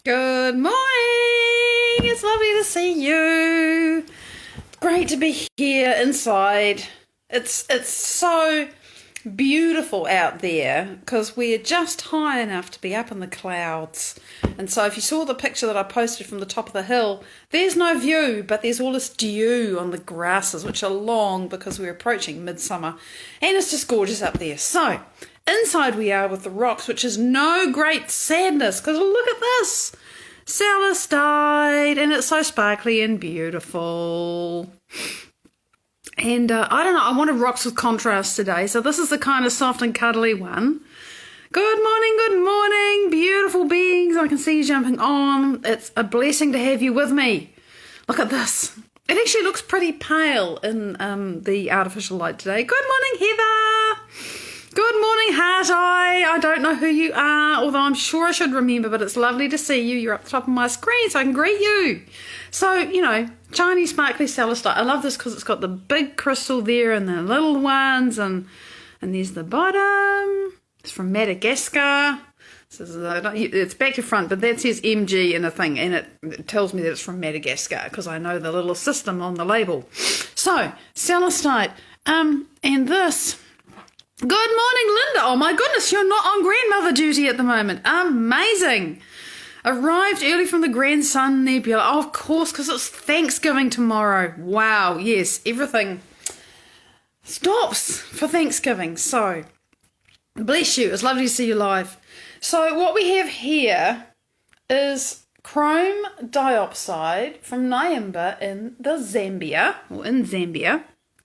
Good morning. It's lovely to see you. Great to be here inside. It's so beautiful out there because we're just high enough to be up in the clouds. And so if you saw the picture that I posted from the top of the hill, there's no view, but there's all this dew on the grasses, which are long because we're approaching midsummer. And it's just gorgeous up there. So inside we are with the rocks, which is no great sadness because look at this. Celis died and it's so sparkly and beautiful. And I don't know, I wanted rocks with contrast today. So this is the kind of soft and cuddly one. Good morning, beautiful beings. I can see you jumping on. It's a blessing to have you with me. Look at this. It actually looks pretty pale in the artificial light today. Good morning, Heather. Good morning, Heart Eye. I don't know who you are, although I'm sure I should remember, but it's lovely to see you. You're up the top of my screen, so I can greet you. So, you know, shiny, sparkly celestite. I love this because it's got the big crystal there and the little ones, and there's the bottom. It's from Madagascar. It's back to front, but that says MG in a thing, and it tells me that it's from Madagascar because I know the little system on the label. So, celestite. And this... Good morning, Linda. Oh my goodness, you're not on grandmother duty at the moment. Amazing. Arrived early from the Grandson Nebula. Oh, of course, because it's Thanksgiving tomorrow. Wow, yes, everything stops for Thanksgiving. So, bless you. It's lovely to see you live. So, what we have here is chrome dioxide from Nyimba in Zambia,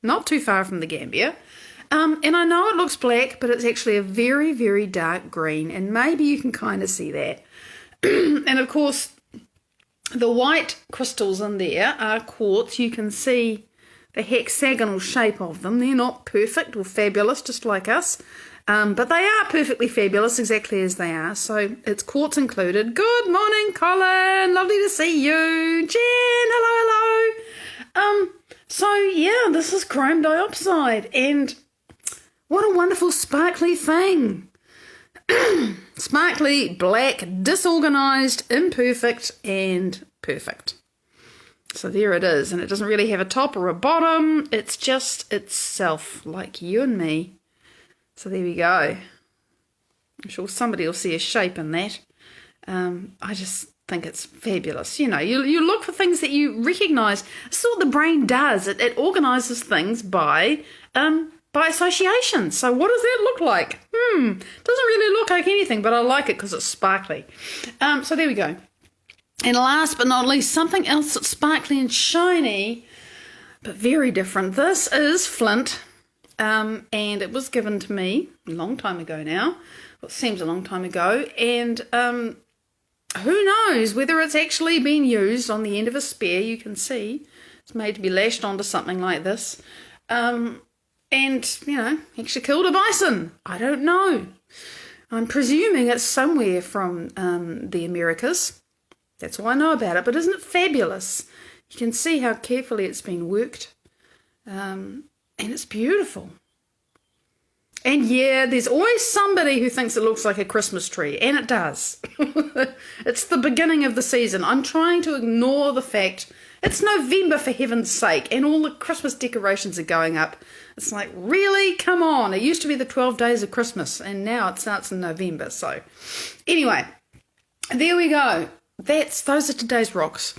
not too far from the Gambia. And I know it looks black, but it's actually a very, very dark green, and maybe you can kind of see that. And of course, the white crystals in there are quartz. You can see the hexagonal shape of them. They're not perfect or fabulous, just like us, but they are perfectly fabulous, exactly as they are. So it's quartz included. Good morning, Colin. Lovely to see you. Jen, hello. So yeah, this is chrome dioxide, and what a wonderful sparkly thing. Sparkly, black, disorganized, imperfect, and perfect. So there it is, and it doesn't really have a top or a bottom. It's just itself, like you and me. So there we go. I'm sure somebody will see a shape in that. I just think it's fabulous. You know, you look for things that you recognize. That's what the brain does. It organizes things by association. So what does that look like? Doesn't really look like anything, but I like it because it's sparkly. So there we go. And last but not least, something else that's sparkly and shiny, but very different. This is flint, and it was given to me a long time ago now. Well, it seems a long time ago, and who knows whether it's actually been used on the end of a spear. You can see it's made to be lashed onto something like this. And, you know, actually killed a bison. I don't know. I'm presuming it's somewhere from the Americas. That's all I know about it. But isn't it fabulous? You can see how carefully it's been worked. And it's beautiful. And yeah, there's always somebody who thinks it looks like a Christmas tree. And it does. It's the beginning of the season. I'm trying to ignore the fact it's November, for heaven's sake, and all the Christmas decorations are going up. It's like, really? Come on. It used to be the 12 days of Christmas, and now it starts in November. So, anyway, there we go. Those are today's rocks.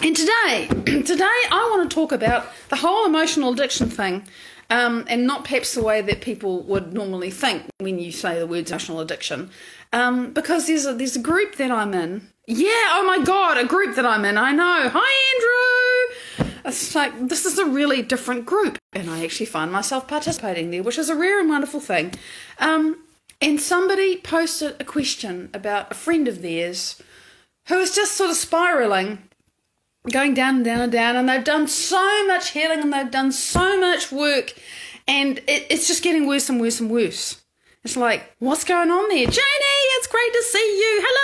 And today I want to talk about the whole emotional addiction thing, and not perhaps the way that people would normally think when you say the words emotional addiction, because there's a group that I'm in. Yeah, oh my God, a group that I'm in, I know. Hi, Andrew. It's like, this is a really different group, and I actually find myself participating there, which is a rare and wonderful thing. And somebody posted a question about a friend of theirs who is just sort of spiraling, going down and down and down, and they've done so much healing and they've done so much work, and it's just getting worse and worse and worse. It's like, what's going on there? Janie, it's great to see you. Hello.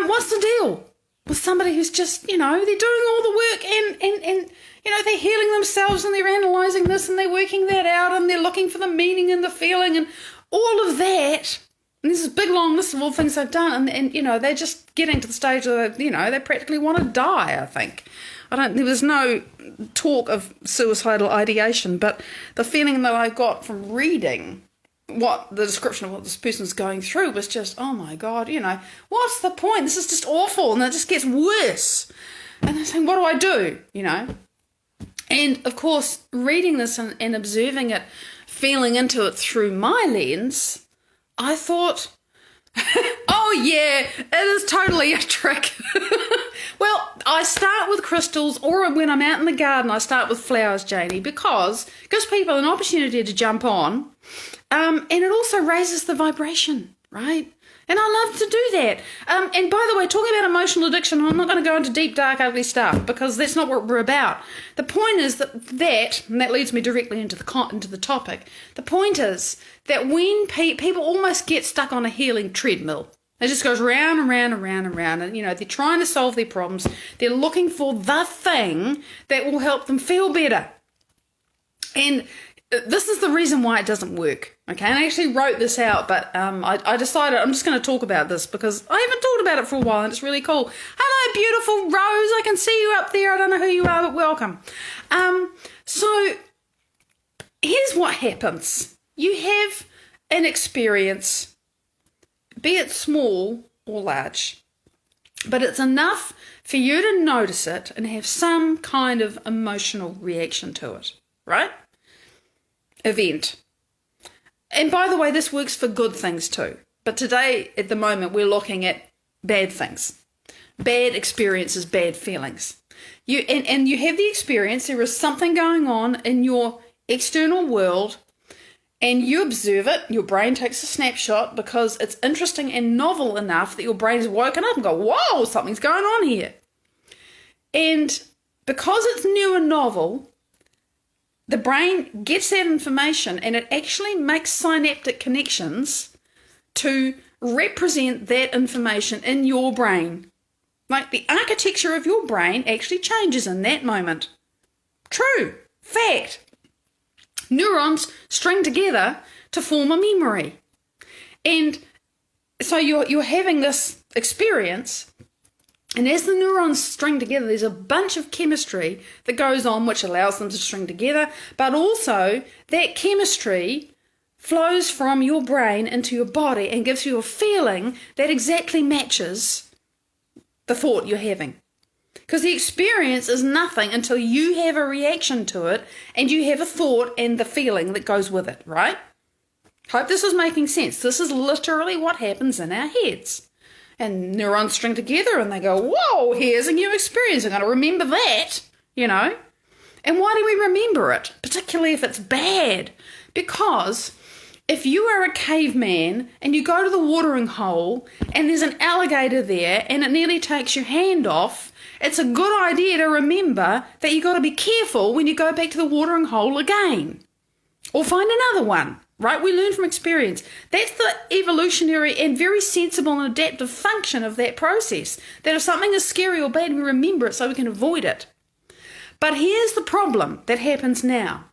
What's the deal with somebody who's just, you know, they're doing all the work and you know, they're healing themselves and they're analysing this and they're working that out and they're looking for the meaning and the feeling and all of that. And there's this big long list of all things they've done, and they're just getting to the stage where, they practically want to die, I think. There was no talk of suicidal ideation, but the feeling that I got from reading what the description of what this person's going through was just, oh my God, what's the point? This is just awful, and it just gets worse. And they're saying, what do I do? And of course, reading this and observing it, feeling into it through my lens, I thought, oh yeah, it is totally a trick. Well, I start with crystals, or when I'm out in the garden, I start with flowers, Janie, because it gives people an opportunity to jump on, and it also raises the vibration, right? And I love to do that. And by the way, talking about emotional addiction, I'm not going to go into deep, dark, ugly stuff, because that's not what we're about. The point is and that leads me directly into the topic. The point is that when people almost get stuck on a healing treadmill, it just goes round and round and round and round, and they're trying to solve their problems. They're looking for the thing that will help them feel better. And this is the reason why it doesn't work. Okay, and I actually wrote this out, but I decided I'm just going to talk about this because I haven't talked about it for a while, and it's really cool. Hello, beautiful Rose. I can see you up there. I don't know who you are, but welcome. So here's what happens. You have an experience, be it small or large, but it's enough for you to notice it and have some kind of emotional reaction to it, right? Event. And by the way, this works for good things too. But today, at the moment, we're looking at bad things, bad experiences, bad feelings. You have the experience. There is something going on in your external world, and you observe it. Your brain takes a snapshot because it's interesting and novel enough that your brain's woken up and go, "Whoa, something's going on here." And because it's new and novel, the brain gets that information and it actually makes synaptic connections to represent that information in your brain. Like the architecture of your brain actually changes in that moment. True. Fact. Neurons string together to form a memory. And so you're having this experience, and as the neurons string together, there's a bunch of chemistry that goes on which allows them to string together, but also that chemistry flows from your brain into your body and gives you a feeling that exactly matches the thought you're having. Because the experience is nothing until you have a reaction to it and you have a thought and the feeling that goes with it, right? Hope this is making sense. This is literally what happens in our heads. And neurons string together and they go, whoa, here's a new experience. I'm going to remember that, And why do we remember it? Particularly if it's bad. Because if you are a caveman and you go to the watering hole and there's an alligator there and it nearly takes your hand off, it's a good idea to remember that you've got to be careful when you go back to the watering hole again. Or find another one. Right? We learn from experience. That's the evolutionary and very sensible and adaptive function of that process. That if something is scary or bad, we remember it so we can avoid it. But here's the problem that happens now.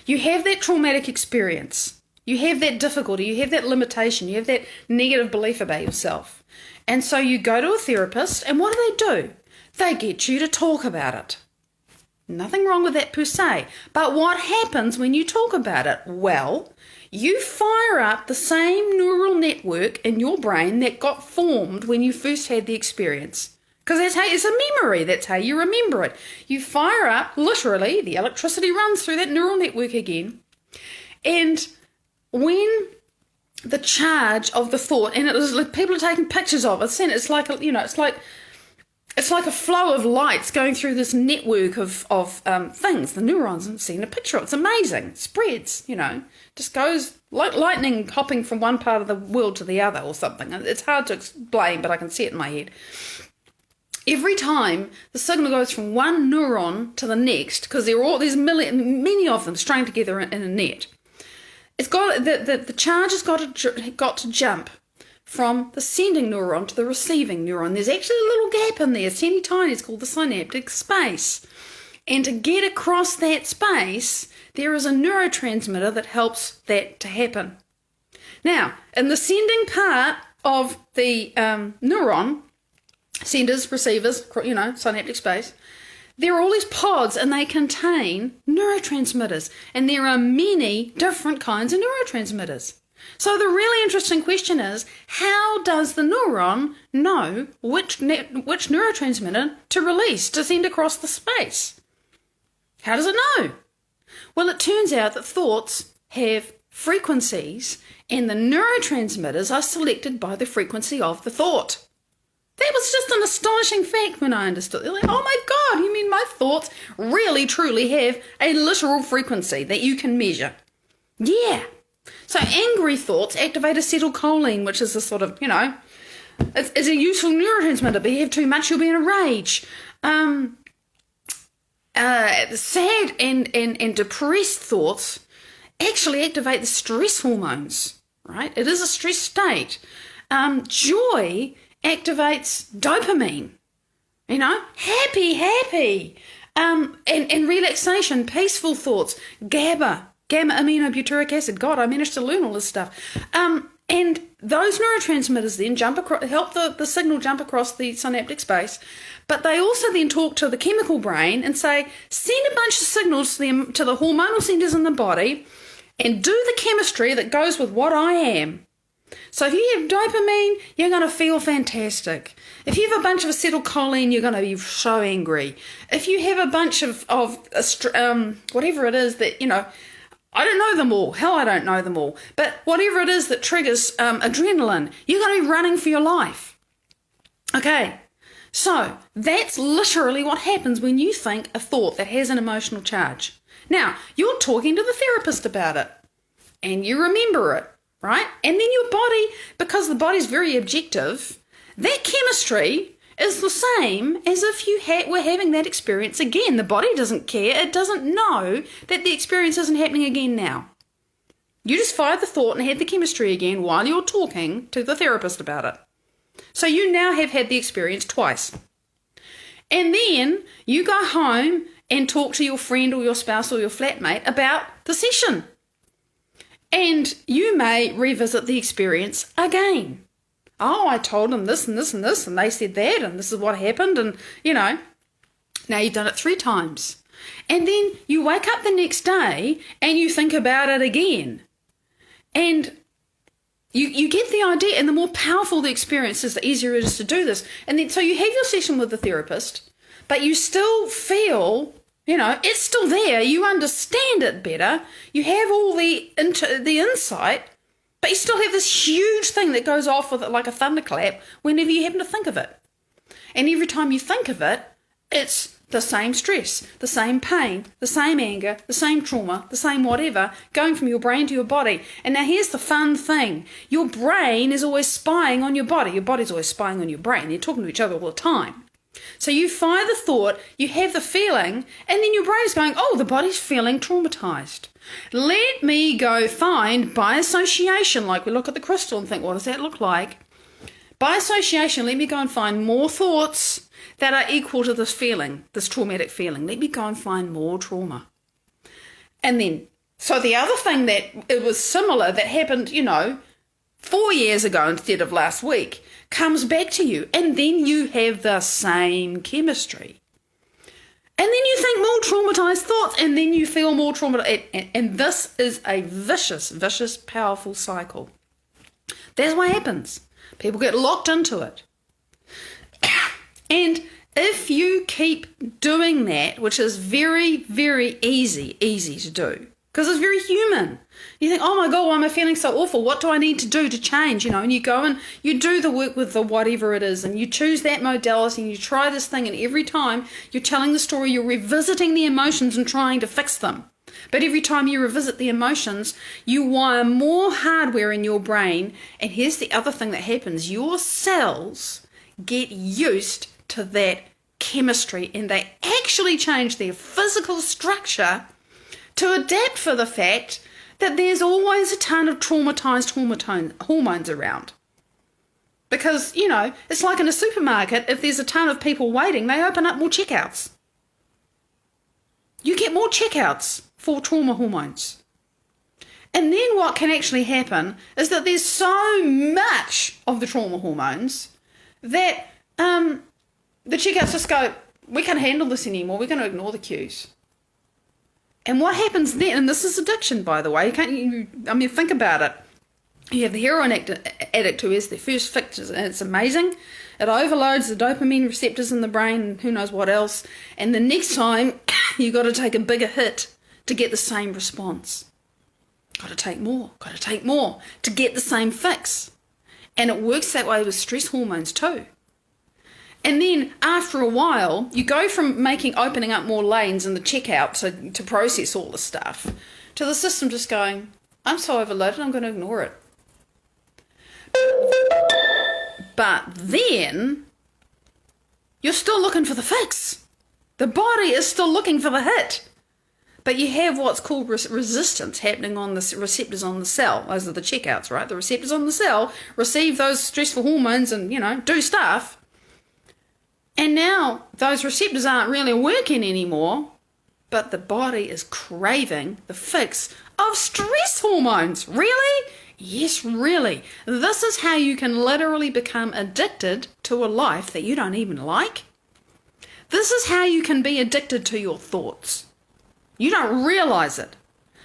You have that traumatic experience. You have that difficulty. You have that limitation. You have that negative belief about yourself. And so you go to a therapist, and what do? They get you to talk about it. Nothing wrong with that per se. But what happens when you talk about it? Well, you fire up the same neural network in your brain that got formed when you first had the experience. Because it's a memory. That's how you remember it. You fire up, literally, the electricity runs through that neural network again. And when the charge of the thought, and it was like people are taking pictures of it, it's like, it's like a flow of lights going through this network of things, the neurons. I'm seeing a picture of it. It's amazing. It spreads, just goes like lightning hopping from one part of the world to the other or something. It's hard to explain, but I can see it in my head. Every time the signal goes from one neuron to the next, because there's many of them strung together in a net, it's got the charge has got to jump from the sending neuron to the receiving neuron. There's actually a little gap in there, teeny tiny. It's called the synaptic space. And to get across that space, there is a neurotransmitter that helps that to happen. Now, in the sending part of the neuron, senders, receivers, synaptic space, there are all these pods and they contain neurotransmitters. And there are many different kinds of neurotransmitters. So the really interesting question is, how does the neuron know which neurotransmitter to release, to send across the space? How does it know? Well, it turns out that thoughts have frequencies and the neurotransmitters are selected by the frequency of the thought. That was just an astonishing fact when I understood. They're like, oh my God, you mean my thoughts really truly have a literal frequency that you can measure? Yeah. So angry thoughts activate acetylcholine, which is a sort of, it's a useful neurotransmitter, but you have too much, you'll be in a rage. Sad and depressed thoughts actually activate the stress hormones, right? It is a stress state. Joy activates dopamine, happy. And relaxation, peaceful thoughts, gamma aminobutyric acid. God, I managed to learn all this stuff. And those neurotransmitters then help the signal jump across the synaptic space, but they also then talk to the chemical brain and say, send a bunch of signals to the hormonal centers in the body and do the chemistry that goes with what I am. So if you have dopamine, you're going to feel fantastic. If you have a bunch of acetylcholine, you're going to be so angry. If you have a bunch of whatever it is that, I don't know them all. Hell, I don't know them all. But whatever it is that triggers adrenaline, you're going to be running for your life. Okay, so that's literally what happens when you think a thought that has an emotional charge. Now, you're talking to the therapist about it, and you remember it, right? And then your body, because the body's very objective, that chemistry is the same as if you were having that experience again. The body doesn't care. It doesn't know that the experience isn't happening again now. You just fired the thought and had the chemistry again while you're talking to the therapist about it. So you now have had the experience twice. And then you go home and talk to your friend or your spouse or your flatmate about the session. And you may revisit the experience again. Oh, I told them this and this and this, and they said that, and this is what happened, and, now you've done it 3 times. And then you wake up the next day and you think about it again. And you get the idea, and the more powerful the experience is, the easier it is to do this. And then so you have your session with the therapist, but you still feel, it's still there. You understand it better. You have all the insight, but you still have this huge thing that goes off with it like a thunderclap whenever you happen to think of it. And every time you think of it, it's the same stress, the same pain, the same anger, the same trauma, the same whatever, going from your brain to your body. And now here's the fun thing. Your brain is always spying on your body. Your body's always spying on your brain. They're talking to each other all the time. So you fire the thought, you have the feeling, and then your brain's going, oh, the body's feeling traumatized. Let me go find, by association, like we look at the crystal and think, what does that look like? By association, let me go and find more thoughts that are equal to this feeling, this traumatic feeling. Let me go and find more trauma. And then, so the other thing that it was similar that happened, 4 years ago instead of last week, comes back to you, and then you have the same chemistry. And then you think more traumatized thoughts, and then you feel more traumatized. And this is a vicious, powerful cycle. That's what happens. People get locked into it. And if you keep doing that, which is very, very easy to do, because it's very human. You think, oh my God, why am I feeling so awful? What do I need to do to change? And you go and you do the work with the whatever it is, and you choose that modality and you try this thing, and every time you're telling the story, you're revisiting the emotions and trying to fix them. But every time you revisit the emotions, you wire more hardware in your brain, and here's the other thing that happens. Your cells get used to that chemistry, and they actually change their physical structure to adapt for the fact that there's always a ton of traumatized hormones around. Because, it's like in a supermarket, if there's a ton of people waiting, they open up more checkouts. You get more checkouts for trauma hormones. And then what can actually happen is that there's so much of the trauma hormones that the checkouts just go, we can't handle this anymore, we're going to ignore the cues. And what happens then, and this is addiction, by the way, think about it. You have the heroin addict who has their first fix, and it's amazing. It overloads the dopamine receptors in the brain and who knows what else. And the next time, you got to take a bigger hit to get the same response. Got to take more to get the same fix. And it works that way with stress hormones too. And then after a while, you go from opening up more lanes in the checkout to process all the stuff, to the system just going, I'm so overloaded, I'm going to ignore it. But then, you're still looking for the fix. The body is still looking for the hit. But you have what's called resistance happening on the receptors on the cell. Those are the checkouts, right? The receptors on the cell receive those stressful hormones and, do stuff. And now those receptors aren't really working anymore, but the body is craving the fix of stress hormones. Really? Yes, really. This is how you can literally become addicted to a life that you don't even like. This is how you can be addicted to your thoughts. You don't realize it,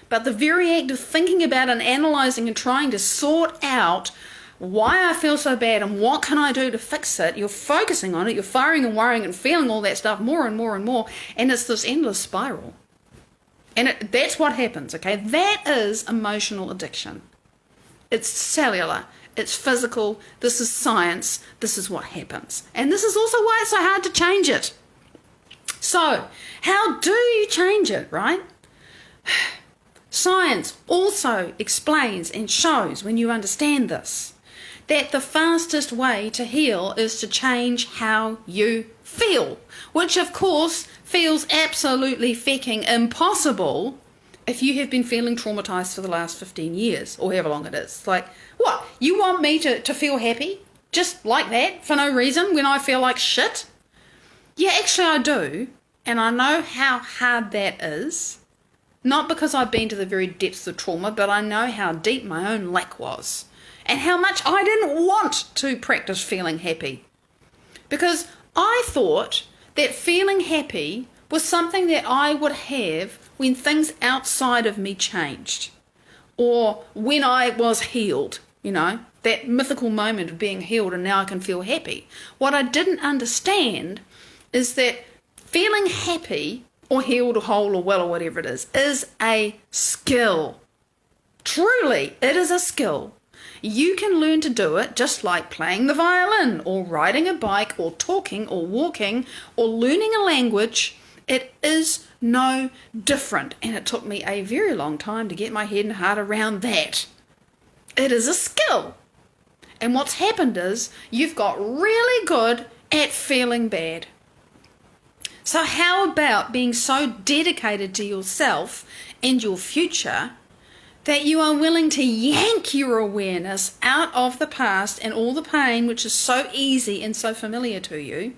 but the very act of thinking about and analysing and trying to sort out why I feel so bad and what can I do to fix it, you're focusing on it, you're firing and worrying and feeling all that stuff more and more and more, and it's this endless spiral. And that's what happens, okay? That is emotional addiction. It's cellular, it's physical, this is science, this is what happens. And this is also why it's so hard to change it. So, how do you change it, right? Science also explains and shows, when you understand this, that the fastest way to heal is to change how you feel, which of course feels absolutely fecking impossible if you have been feeling traumatized for the last 15 years or however long it is. Like, what? You want me to feel happy just like that for no reason when I feel like shit? Yeah, actually I do, and I know how hard that is. Not because I've been to the very depths of trauma, but I know how deep my own lack was and how much I didn't want to practice feeling happy. Because I thought that feeling happy was something that I would have when things outside of me changed or when I was healed, that mythical moment of being healed and now I can feel happy. What I didn't understand is that feeling happy or healed or whole or well or whatever it is a skill. Truly, it is a skill. You can learn to do it just like playing the violin or riding a bike or talking or walking or learning a language. It is no different, and it took me a very long time to get my head and heart around that. It is a skill. And what's happened is you've got really good at feeling bad. So how about being so dedicated to yourself and your future that you are willing to yank your awareness out of the past and all the pain, which is so easy and so familiar to you,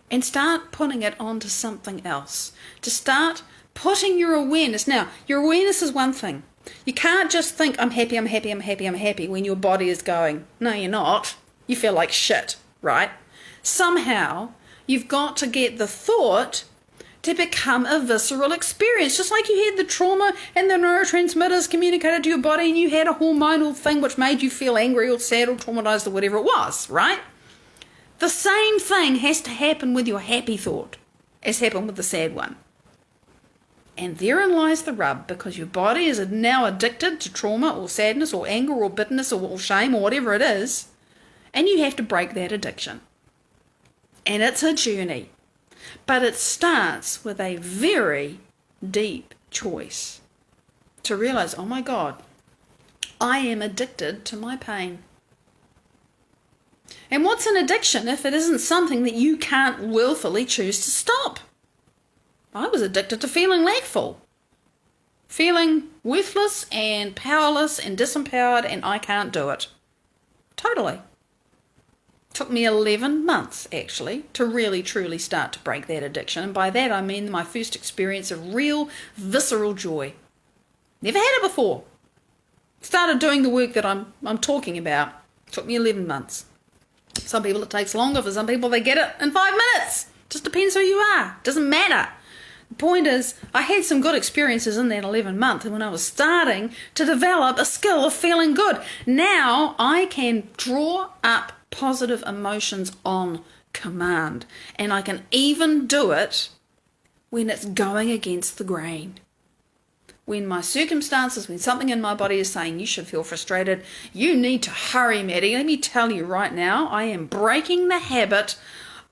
and start putting it onto something else. To start putting your awareness. Now, your awareness is one thing. You can't just think, I'm happy, I'm happy, I'm happy, I'm happy, when your body is going, no, you're not. You feel like shit, right? Somehow, you've got to get the thought to become a visceral experience. Just like you had the trauma and the neurotransmitters communicated to your body and you had a hormonal thing which made you feel angry or sad or traumatized or whatever it was, right? The same thing has to happen with your happy thought as happened with the sad one. And therein lies the rub, because your body is now addicted to trauma or sadness or anger or bitterness or shame or whatever it is, and you have to break that addiction. And it's a journey, but it starts with a very deep choice to realize, oh my God, I am addicted to my pain. And what's an addiction if it isn't something that you can't willfully choose to stop? I was addicted to feeling lackful, feeling worthless and powerless and disempowered, and I can't do it. Totally. Took me 11 months, actually, to really, truly start to break that addiction. And by that I mean my first experience of real, visceral joy. Never had it before. Started doing the work that I'm talking about. Took me 11 months. Some people it takes longer. For some people they get it in 5 minutes. Just depends who you are. Doesn't matter. The point is, I had some good experiences in that 11 months when I was starting to develop a skill of feeling good. Now I can draw up positive emotions on command, and I can even do it when it's going against the grain. When my circumstances, when something in my body is saying you should feel frustrated, you need to hurry, Maddie. Let me tell you right now, I am breaking the habit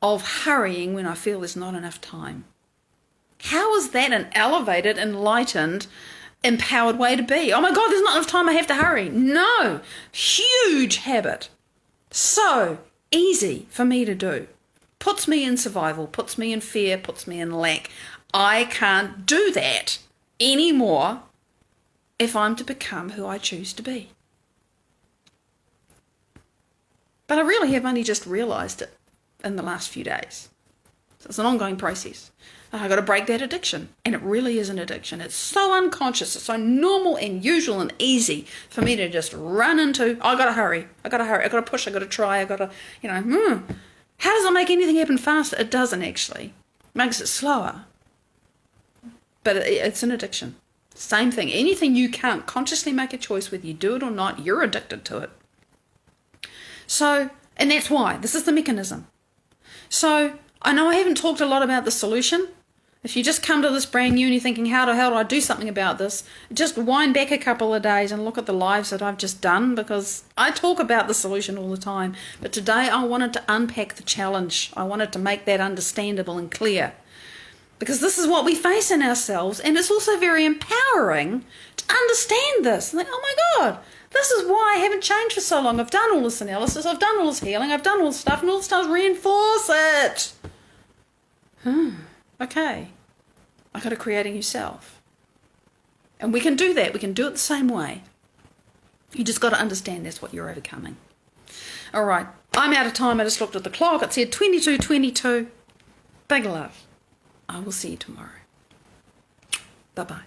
of hurrying when I feel there's not enough time. How is that an elevated, enlightened, empowered way to be? Oh my God, there's not enough time, I have to hurry. No, huge habit. So easy for me to do. Puts me in survival, puts me in fear, puts me in lack. I can't do that anymore if I'm to become who I choose to be. But I really have only just realised it in the last few days. So it's an ongoing process. I've got to break that addiction. And it really is an addiction. It's so unconscious, it's so normal and usual and easy for me to just run into, I got to hurry, I got to push, I got to try, I got to, How does it make anything happen faster? It doesn't actually. It makes it slower. But it's an addiction. Same thing. Anything you can't consciously make a choice whether you do it or not, you're addicted to it. So, and that's why. This is the mechanism. So, I know I haven't talked a lot about the solution. If you just come to this brand new and you're thinking, how do I do something about this? Just wind back a couple of days and look at the lives that I've just done, because I talk about the solution all the time. But today I wanted to unpack the challenge. I wanted to make that understandable and clear. Because this is what we face in ourselves, and it's also very empowering to understand this. Like, oh my God, this is why I haven't changed for so long. I've done all this analysis, I've done all this healing, I've done all this stuff, and all this does reinforce it. Okay, I've got to create a new self. And we can do that, we can do it the same way. You just got to understand that's what you're overcoming. All right, I'm out of time. I just looked at the clock. It said 22:22. Big love. I will see you tomorrow. Bye-bye.